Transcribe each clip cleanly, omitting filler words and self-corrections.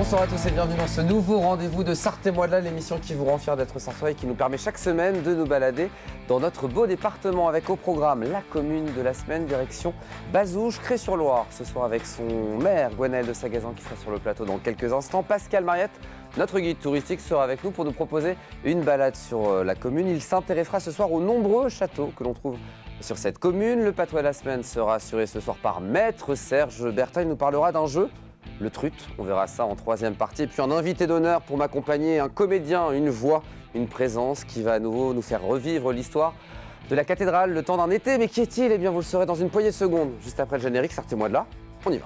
Bonsoir à tous et bienvenue dans ce nouveau rendez-vous de Sarthe et moi de là, l'émission qui vous rend fiers d'être sartois et qui nous permet chaque semaine de nous balader dans notre beau département avec au programme la commune de la semaine, direction Bazouges, Cré-sur-Loire. Ce soir avec son maire, Gwenaëlle de Sagazan, qui sera sur le plateau dans quelques instants. Pascal Mariette, notre guide touristique, sera avec nous pour nous proposer une balade sur la commune. Il s'intéressera ce soir aux nombreux châteaux que l'on trouve sur cette commune. Le patois de la semaine sera assuré ce soir par Maître Serge Bertin. Il nous parlera d'un jeu, le Trut, on verra ça en troisième partie. Et puis un invité d'honneur pour m'accompagner, un comédien, une voix, une présence qui va à nouveau nous faire revivre l'histoire de la cathédrale le temps d'un été. Mais qui est-il? Eh bien vous le saurez dans une poignée de secondes, juste après le générique. Sortez-moi de là, on y va.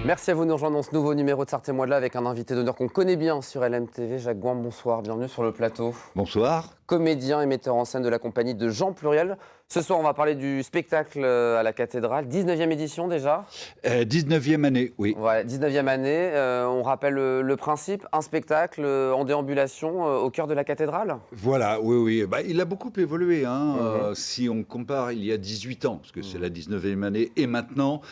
Merci à vous de nous rejoindre dans ce nouveau numéro de Sarthe et moi de là avec un invité d'honneur qu'on connaît bien sur LMTV, Jacques Gouin. Bonsoir, bienvenue sur le plateau. Bonsoir. Comédien et metteur en scène de la compagnie de Jean Pluriel. Ce soir, on va parler du spectacle à la cathédrale. 19e édition déjà. 19e année, oui. Ouais, 19e année. On rappelle le principe, un spectacle en déambulation au cœur de la cathédrale. Voilà, oui. Bah, il a beaucoup évolué. Si on compare il y a 18 ans, parce que c'est la 19e année, et maintenant,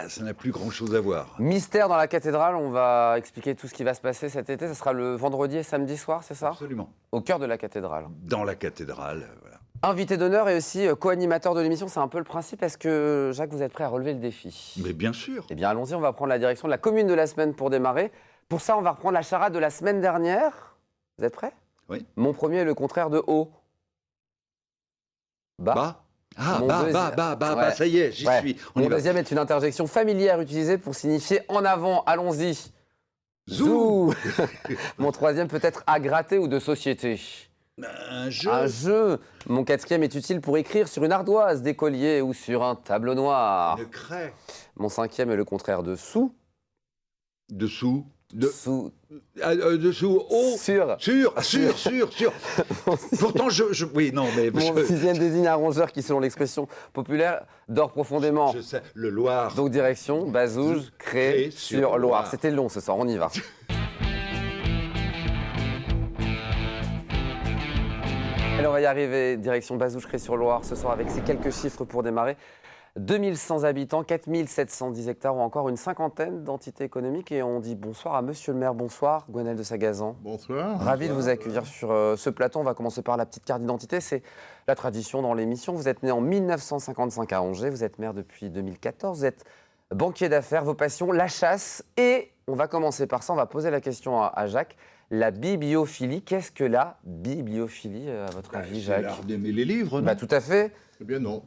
ça n'a plus grand-chose à voir. Mystère dans la cathédrale, on va expliquer tout ce qui va se passer cet été. Ce sera le vendredi et samedi soir, c'est ça? Absolument. Au cœur de la cathédrale. Dans la cathédrale, voilà. Invité d'honneur et aussi co-animateur de l'émission, c'est un peu le principe. Est-ce que, Jacques, vous êtes prêt à relever le défi? Mais bien sûr. Eh bien, allons-y, on va prendre la direction de la commune de la semaine pour démarrer. Pour ça, on va reprendre la charade de la semaine dernière. Vous êtes prêts? Oui. Mon premier est le contraire de haut. Bas. Mon Bah, ça y est, j'y suis. On Mon y va. deuxième est une interjection familière utilisée pour signifier en avant, allons-y. Zou. Mon troisième peut être à gratter ou de société. Un jeu. Un jeu. Mon quatrième est utile pour écrire sur une ardoise d'écolier ou sur un tableau noir. Une craie. Mon cinquième est le contraire de sous. Dessous. Sous. Dessous. Oh. Sur. Sûr. Pourtant, oui, non, mais... Mon sixième désigne un rongeur qui, selon l'expression populaire, dort profondément. Je sais, le Loir. Donc direction, Bazouges, Cré-sur-Loire. C'était long ce soir, on y va. Allez, on va y arriver, direction Bazouges, Cré-sur-Loire, ce soir avec ces quelques chiffres pour démarrer. 2100 habitants, 4710 hectares ou encore une cinquantaine d'entités économiques. Et on dit bonsoir à monsieur le maire. Bonsoir, Gwenaëlle de Sagazan. Bonsoir. Ravi de vous accueillir sur ce plateau. On va commencer par la petite carte d'identité. C'est la tradition dans l'émission. Vous êtes né en 1955 à Angers. Vous êtes maire depuis 2014. Vous êtes banquier d'affaires. Vos passions, la chasse. Et on va commencer par ça. On va poser la question à Jacques. La bibliophilie. Qu'est-ce que la bibliophilie, à votre avis, C'est Jacques? l'art d'aimer les livres, non? Tout à fait. Eh bien non.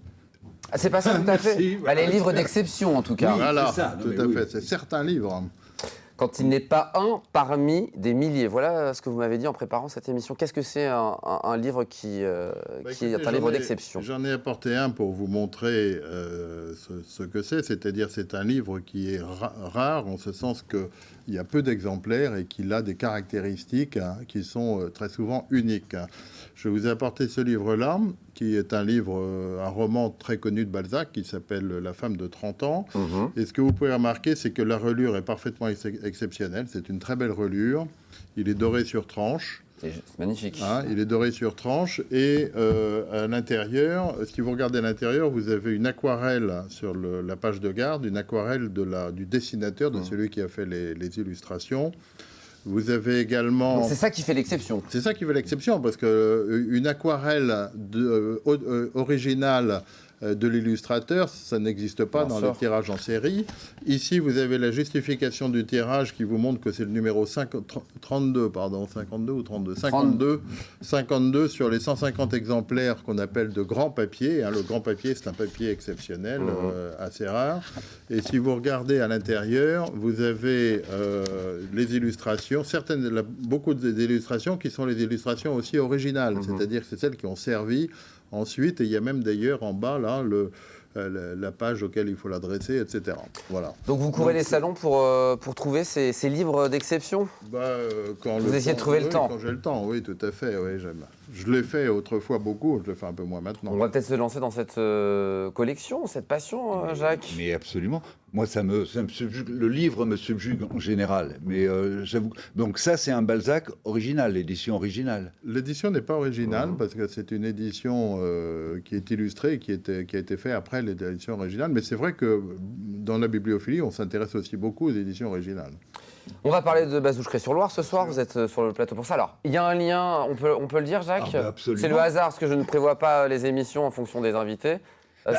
Ah, c'est pas ça tout à fait. Merci, voilà. Les livres d'exception en tout cas. Oui. Voilà, c'est ça, non, tout mais à oui. fait. C'est certains livres. Quand il n'est pas un parmi des milliers. Voilà ce que vous m'avez dit en préparant cette émission. Qu'est-ce que c'est un livre qui est un livre d'exception? J'en ai apporté un pour vous montrer ce que c'est. C'est-à-dire c'est un livre qui est rare en ce sens qu'il y a peu d'exemplaires et qu'il a des caractéristiques qui sont très souvent uniques. Je vous ai apporté ce livre-là, qui est un livre, un roman très connu de Balzac, qui s'appelle La femme de 30 ans. Et ce que vous pouvez remarquer, c'est que la relure est parfaitement exceptionnelle. C'est une très belle relure. Il est doré sur tranche. C'est magnifique. Il est doré sur tranche. Et à l'intérieur, si vous regardez à l'intérieur, vous avez une aquarelle sur la page de garde, une aquarelle du dessinateur, de celui qui a fait les illustrations. Vous avez également... C'est ça qui fait l'exception. C'est ça qui fait l'exception, parce qu'une aquarelle originale de l'illustrateur, ça n'existe pas dans les tirages en série. Ici, vous avez la justification du tirage qui vous montre que c'est le numéro 52 ou 32 52 sur les 150 exemplaires qu'on appelle de grand papier. Le grand papier, c'est un papier exceptionnel, assez rare. Et si vous regardez à l'intérieur, vous avez les illustrations, beaucoup d'illustrations qui sont les illustrations aussi originales, c'est-à-dire que c'est celles qui ont servi ensuite, et il y a même d'ailleurs en bas là la page auquel il faut l'adresser, etc. Voilà. Donc vous courez les salons pour trouver ces livres d'exception? Quand vous essayez de trouver le temps? Quand j'ai le temps, oui, tout à fait, oui, j'aime. Je l'ai fait autrefois beaucoup, je le fais un peu moins maintenant. On va peut-être se lancer dans cette collection, cette passion, Jacques. Mais absolument. Moi, ça me subjugue. Le livre me subjugue en général. Mais j'avoue. Donc ça, c'est un Balzac original, l'édition originale. L'édition n'est pas originale parce que c'est une édition qui est illustrée et qui a été faite après l'édition originale. Mais c'est vrai que dans la bibliophilie, on s'intéresse aussi beaucoup aux éditions originales. On va parler de Bazouges-Cré-sur-Loire ce soir, vous êtes sur le plateau pour ça. Alors, il y a un lien, on peut le dire, Jacques? Absolument. C'est le hasard, parce que je ne prévois pas les émissions en fonction des invités.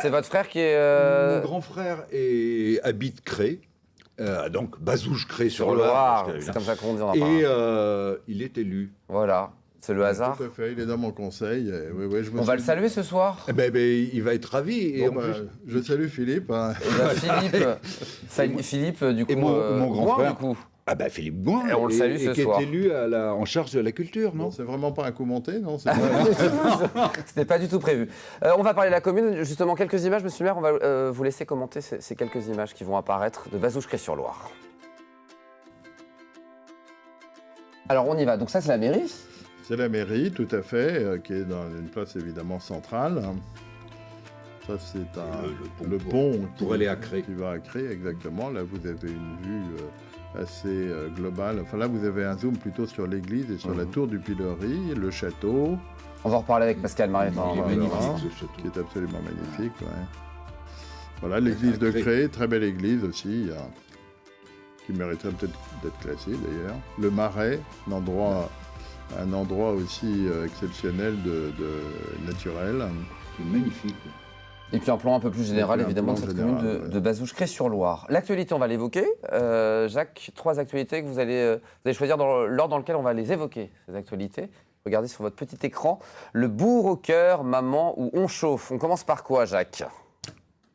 C'est votre frère qui est... Mon grand frère habite Cré, donc Bazouges-Cré-sur-Loire. Loire, c'est comme ça qu'on dit, on en parle. Et il est élu. Voilà, c'est le hasard. Tout à fait, il est dans mon conseil. On va le saluer ce soir. Il va être ravi. Et Bon, je salue Philippe. Hein. Philippe, du coup, Et mon grand frère. du coup. Philippe Gouin, Et on le salue ce qui soir. est élu en charge de la culture, non? Non, c'est vraiment pas un coup monté, non? C'était pas du tout prévu. On va parler de la commune. Justement, quelques images, monsieur le maire. On va vous laisser commenter ces quelques images qui vont apparaître de Bazouges-Cré-sur-Loire. Alors, on y va. Donc ça, c'est la mairie. C'est la mairie, tout à fait, qui est dans une place évidemment centrale. Ça, c'est le pont pour aller à Cré. Qui va à Cré, exactement. Là, vous avez une vue assez globale. Enfin, là, vous avez un zoom plutôt sur l'église et sur la tour du pilori, le château. On va en reparler avec Pascal Mariette. Il est magnifique, ce château. Qui est absolument magnifique. Ouais. Voilà, l'église de Cré, très belle église aussi, qui mériterait peut-être d'être classée d'ailleurs. Le Marais, un endroit aussi exceptionnel de naturel. C'est magnifique. Et puis un plan un peu plus général, évidemment, de cette commune de Bazouges-Cré-sur-Loire. L'actualité, on va l'évoquer. Jacques, 3 actualités que vous allez choisir dans l'ordre dans lequel on va les évoquer, ces actualités. Regardez sur votre petit écran. Le bourg au cœur, maman ou on chauffe. On commence par quoi, Jacques?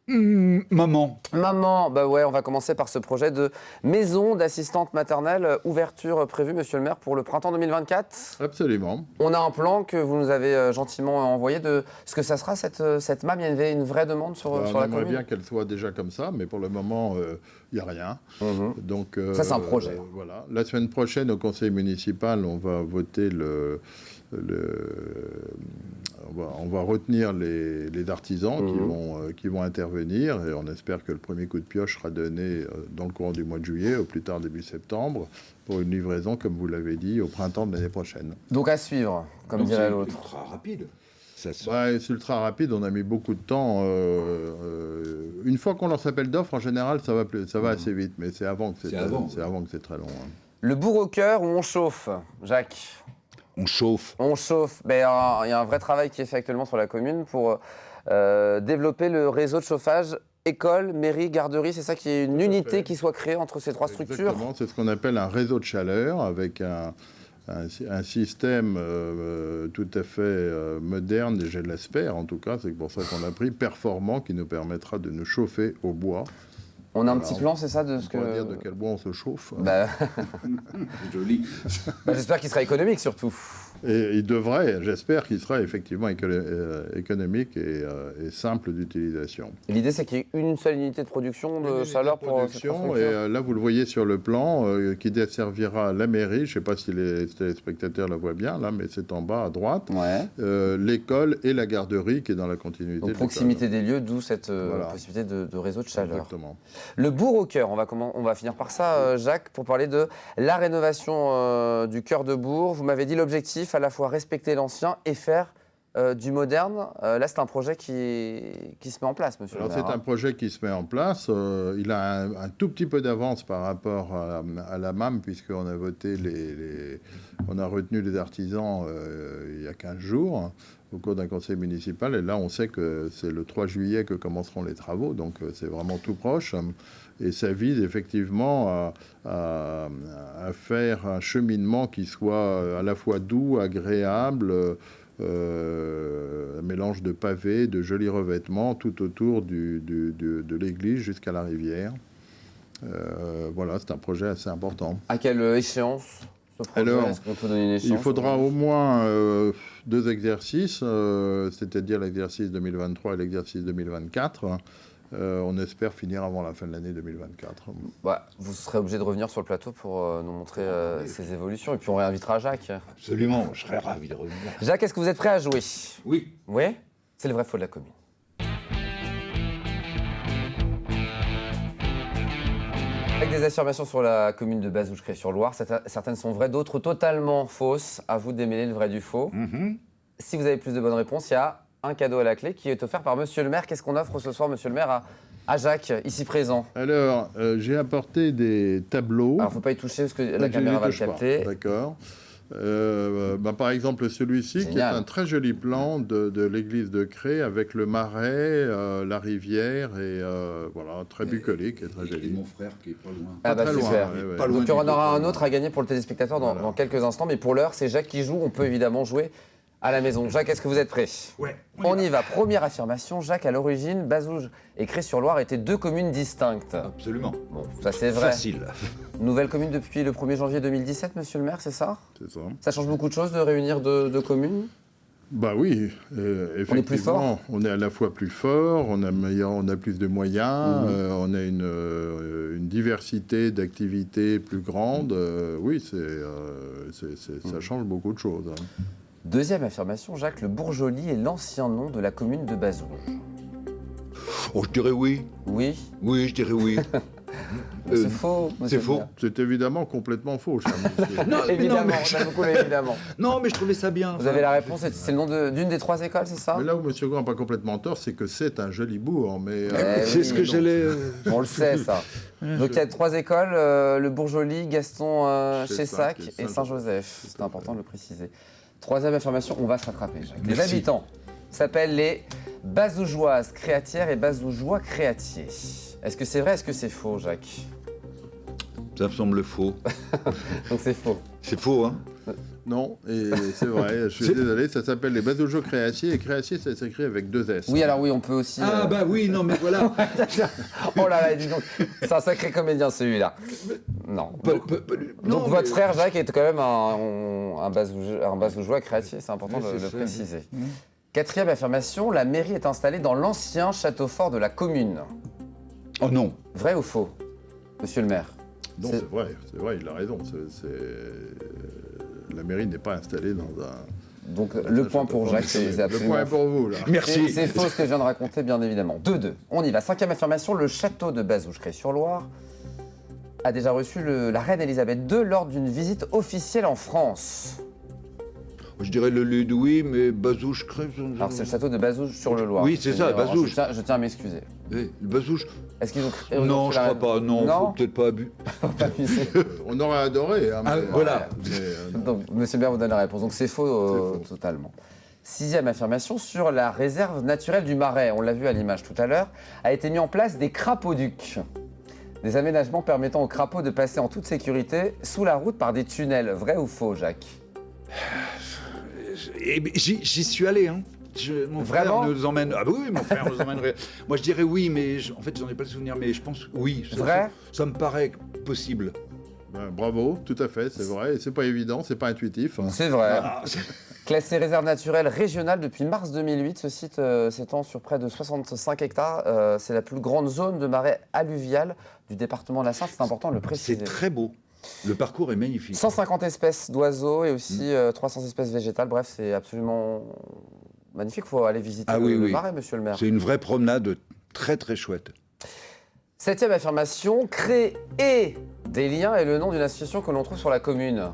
Maman. Maman, bah ouais, on va commencer par ce projet de maison d'assistante maternelle. Ouverture prévue, monsieur le maire, pour le printemps 2024. Absolument. On a un plan que vous nous avez gentiment envoyé de ce que ça sera cette MAM. Il y avait une vraie demande sur la commune. On aimerait bien qu'elle soit déjà comme ça, mais pour le moment, il n'y a rien. Donc, ça, c'est un projet. Voilà. La semaine prochaine, au conseil municipal, on va voter on va retenir les artisans qui vont intervenir et on espère que le premier coup de pioche sera donné dans le courant du mois de juillet, au plus tard début septembre, pour une livraison, comme vous l'avez dit, au printemps de l'année prochaine. Donc à suivre, comme dirait l'autre. C'est ultra rapide. C'est ultra rapide, on a mis beaucoup de temps. Une fois qu'on lance appel d'offres, en général, ça va assez vite, mais c'est avant que c'est très long. Hein. Le bourg au cœur ou on chauffe, Jacques? On chauffe. On chauffe. Il y a un vrai travail qui est fait actuellement sur la commune pour développer le réseau de chauffage école, mairie, garderie. C'est ça qui est une unité qui soit créée entre ces 3 structures. Exactement, c'est ce qu'on appelle un réseau de chaleur avec un système tout à fait moderne, et je l'espère en tout cas, c'est pour ça qu'on l'a pris, performant, qui nous permettra de nous chauffer au bois. On a un petit plan, c'est ça, de ce que... On va dire de quel bois on se chauffe. Joli. J'espère qu'il sera économique surtout. Et il devrait, j'espère qu'il sera effectivement économique et simple d'utilisation. L'idée, c'est qu'il y ait une seule unité de production de chaleur pour cette structure. Et là, vous le voyez sur le plan, qui desservira la mairie. Je ne sais pas si les téléspectateurs la voient bien, là, mais c'est en bas à droite. Ouais. L'école et la garderie qui est dans la continuité. Donc, proximité des lieux, d'où cette possibilité de réseau de chaleur. Exactement. Le bourg au cœur, on va finir par ça, Jacques, pour parler de la rénovation du cœur de bourg. Vous m'avez dit l'objectif, à la fois respecter l'ancien et faire du moderne. Là, c'est un projet qui se met en place, monsieur le maire. C'est un projet qui se met en place. Il a un tout petit peu d'avance par rapport à la MAM, puisqu'on a voté on a retenu les artisans il y a 15 jours au cours d'un conseil municipal. Et là, on sait que c'est le 3 juillet que commenceront les travaux, donc c'est vraiment tout proche. Et ça vise effectivement à faire un cheminement qui soit à la fois doux, agréable, un mélange de pavés, de jolis revêtements tout autour de l'église jusqu'à la rivière. Voilà, c'est un projet assez important. À quelle échéance ce projet? Alors, est-ce qu'on peut donner une échéance? Il faudra au moins 2 exercices, c'est-à-dire l'exercice 2023 et l'exercice 2024. On espère finir avant la fin de l'année 2024. Bah, vous serez obligé de revenir sur le plateau pour nous montrer ces évolutions. Et puis on réinvitera Jacques. Absolument, je serais ravi de revenir. Jacques, est-ce que vous êtes prêt à jouer? Oui. Oui? C'est le vrai faux de la commune. Avec des affirmations sur la commune de Bazouges-Cré-sur-Loire, certaines sont vraies, d'autres totalement fausses. À vous de démêler le vrai du faux. Si vous avez plus de bonnes réponses, il y a un cadeau à la clé qui est offert par Monsieur le maire. Qu'est-ce qu'on offre ce soir, Monsieur le maire, à Jacques, ici présent? Alors, j'ai apporté des tableaux. Alors, il ne faut pas y toucher parce que la caméra va le capter. D'accord. Par exemple, celui-ci, qui est un très joli plan de l'église de Cré avec le marais, la rivière, et voilà, très bucolique et très joli. Et mon frère qui est pas loin. Ah bah très super. loin, ouais. Pas loin. Donc il y en aura un autre à gagner pour le téléspectateur dans quelques instants. Mais pour l'heure, c'est Jacques qui joue. On peut évidemment jouer à la maison. Jacques, est-ce que vous êtes prêt? Ouais. On y va. Première affirmation. Jacques, à l'origine, Bazouges et Cré-sur-Loire étaient deux communes distinctes. Absolument. Bon, ça c'est vrai. Facile. Nouvelle commune depuis le 1er janvier 2017, monsieur le maire, c'est ça? C'est ça. Ça change beaucoup de choses de réunir deux communes? Bah oui, effectivement. On est plus fort. On est à la fois plus fort, on a plus de moyens, on a une diversité d'activités plus grande. Oui, ça change beaucoup de choses. Hein. Deuxième affirmation, Jacques, le Bourjoli est l'ancien nom de la commune de Bazouges. Oh, je dirais oui. Oui? Oui, je dirais oui. C'est faux, monsieur c'est le faux. maire. C'est évidemment complètement faux, cher monsieur. Non, mais Évidemment, non, on a beaucoup évidemment. non, mais je trouvais ça bien. Vous avez la réponse, c'est le nom d'une des trois écoles, c'est ça? Mais là où monsieur Grand n'a pas complètement tort, c'est que c'est un joli bourg. Mais, C'est oui, ce que non. j'allais. On le sait, ça. Donc il y a trois écoles, le Bourjoli, Gaston Chessac Chessac et et Saint-Joseph. C'est important de le préciser. Troisième affirmation, on va se rattraper, Jacques. Les Merci. habitants s'appellent les Bazougeoises créatières et Bazougeois créatiers. Est-ce que c'est vrai, est-ce que c'est faux, Jacques? Ça me semble faux. Donc c'est faux. C'est faux, hein? Non, et c'est vrai, je suis désolé, ça s'appelle les Bazougeois créatiers, et créatiers, ça s'écrit avec 2 S. Oui, alors oui, on peut aussi... Ah, bah oui, non, mais voilà. Oh là là, dis donc, c'est un sacré comédien celui-là. Non. Donc votre frère Jacques est quand même un Bazougeois créatier, c'est important Oui, de c'est le ça. préciser. Quatrième affirmation, la mairie est installée dans l'ancien château fort de la commune. Oh non. Vrai ou faux, monsieur le maire? Non, c'est vrai, il a raison. La mairie n'est pas installée dans un... Donc le point pour Jacques, c'est Le absolument point est pour vous, là. Merci. C'est faux ce que je viens de raconter, bien évidemment. 2-2. On y va. Cinquième affirmation, le château de Bazouges-Cré-sur-Loire a déjà reçu la reine Elisabeth II lors d'une visite officielle en France. Je dirais le Ludwig, mais Bazouges crève. Alors c'est le château de Bazouges sur le Loir. Oui, c'est ça, Bazouges. Je tiens à m'excuser. Le Bazouges. Est-ce qu'ils ont créé Non, je crois pas. Non, faut peut-être pas abuser. On aurait adoré. Hein, Ah, mais, voilà. Donc, monsieur le maire vous donne la réponse. Donc c'est faux, totalement. Sixième affirmation, sur la réserve naturelle du Marais, on l'a vu à l'image tout à l'heure, a été mis en place des crapauducs. Des aménagements permettant aux crapauds de passer en toute sécurité sous la route par des tunnels. Vrai ou faux, Jacques? J'y suis allé, hein. Mon Vraiment frère nous emmène. Ah oui, mon frère nous emmènerait. Moi, je dirais oui, mais en fait, j'en ai pas le souvenir, mais je pense oui. Vrai? Ça me paraît possible. Ben, bravo, tout à fait, c'est vrai. Et c'est pas évident, c'est pas intuitif. Hein. C'est vrai. Ah, Classé réserve naturelle régionale depuis mars 2008, ce site s'étend sur près de 65 hectares. C'est la plus grande zone de marais alluvial du département de la Sarthe, c'est important de le préciser. c'est très beau. Le parcours est magnifique. 150 espèces d'oiseaux et aussi 300 espèces végétales. Bref, c'est absolument magnifique. Il faut aller visiter le marais, monsieur le maire. C'est une vraie promenade très très chouette. Septième affirmation, créer des liens est le nom d'une association que l'on trouve sur la commune.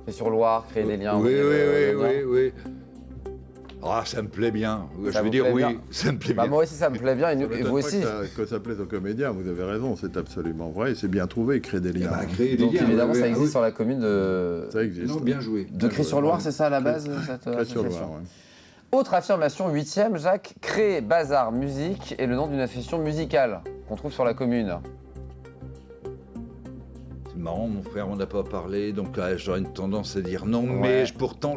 Et sur Loire, créer des liens. Oui. Ah, ça me plaît bien. Ça Je veux vous dire plaît oui, bien ça me plaît Bah, bien. moi aussi, ça me plaît bien. Et Ça m'étonne vous pas aussi. que ça plaise aux comédiens, vous avez raison, c'est absolument vrai. Et c'est bien trouvé, créer des liens. Créer des Donc liens, évidemment, oui, ça oui. existe sur la commune de Ça existe. Non, bien joué. Cré-sur-Loire, c'est ça à la base, cette Cré-sur-Loire, association. ouais. Autre affirmation, huitième, Jacques, créer Bazar Musique est le nom d'une association musicale qu'on trouve sur la commune. C'est marrant, mon frère, on n'a pas parlé, donc là, j'aurais une tendance à dire non, Ouais. mais pourtant,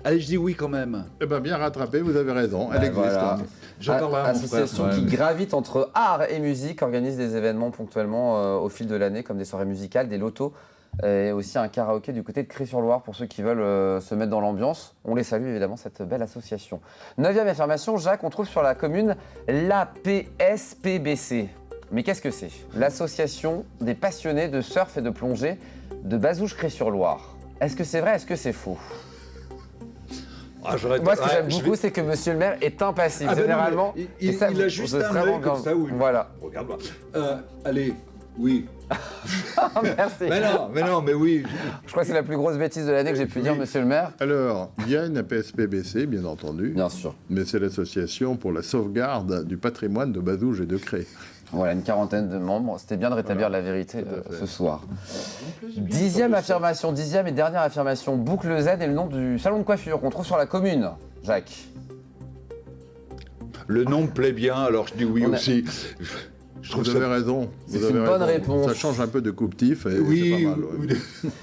allez, je dis oui quand même. Eh bien, bien rattrapé, vous avez raison, elle existe. voilà. hein. J'en parlerai à mon frère. Association Ouais. qui gravite entre art et musique, organise des événements ponctuellement au fil de l'année, comme des soirées musicales, des lotos, et aussi un karaoké du côté de Cré-sur-Loire pour ceux qui veulent se mettre dans l'ambiance. On les salue évidemment, cette belle association. 9e affirmation, Jacques, on trouve sur la commune l'APSPBC. Mais qu'est-ce que c'est? L'association des passionnés de surf et de plongée de Bazouges-Cré-sur-Loire. Est-ce que c'est vrai, est-ce que c'est faux? Moi, ce que j'aime beaucoup, c'est que monsieur le maire est impassible. Généralement, il a juste un œil comme ça. Voilà. Regarde-moi. Allez, oui. Merci. Mais oui. Je crois que c'est la plus grosse bêtise de l'année que j'ai pu dire, monsieur le maire. Alors, il y a une APSPBC, bien entendu. Bien sûr. Mais c'est l'association pour la sauvegarde du patrimoine de Bazouges et de Cré. Voilà, une quarantaine de membres. C'était bien de rétablir la vérité ce soir. 10e affirmation, 10e et dernière affirmation. Boucle Z est le nom du salon de coiffure qu'on trouve sur la commune. Jacques. Le nom me plaît bien, alors je dis oui aussi. Vous avez raison. C'est une bonne réponse. Ça change un peu de coupe-tif et oui, c'est pas mal. Oui.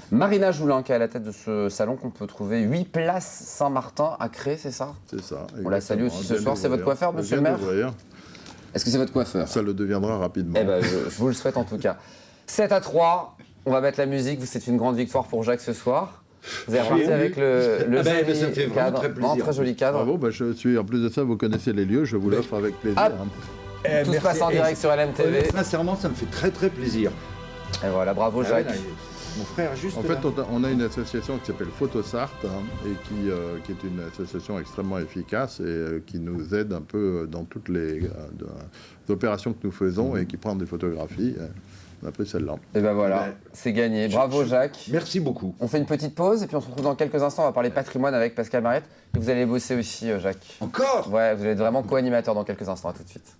Marina Joulin qui est à la tête de ce salon qu'on peut trouver 8 places Saint-Martin à Cré, c'est ça? C'est ça. On la salue aussi ce soir. C'est votre coiffeur, monsieur le maire? Est-ce que c'est votre coiffeur? Ça le deviendra rapidement. Eh ben, je vous le souhaite en tout cas. 7-3, on va mettre la musique. C'est une grande victoire pour Jacques ce soir. Vous avez reparti avec le ça fait vraiment cadre. très plaisir. Très joli cadre. Bravo, je suis, en plus de ça, vous connaissez les lieux, je vous l'offre avec plaisir. Ah, tout se passe en direct sur LMTV. Sincèrement, ça me fait très très plaisir. Et voilà, bravo Jacques. Mon frère, juste. En fait, on a une association qui s'appelle Photosart et qui est une association extrêmement efficace et qui nous aide un peu dans toutes les opérations que nous faisons et qui prend des photographies. On a pris celle-là. Et ben voilà, c'est gagné. Bravo Jacques. Merci beaucoup. On fait une petite pause et puis on se retrouve dans quelques instants. On va parler patrimoine avec Pascal Mariette. Et vous allez bosser aussi, Jacques. Encore? Ouais, vous allez être vraiment co-animateur dans quelques instants. À tout de suite.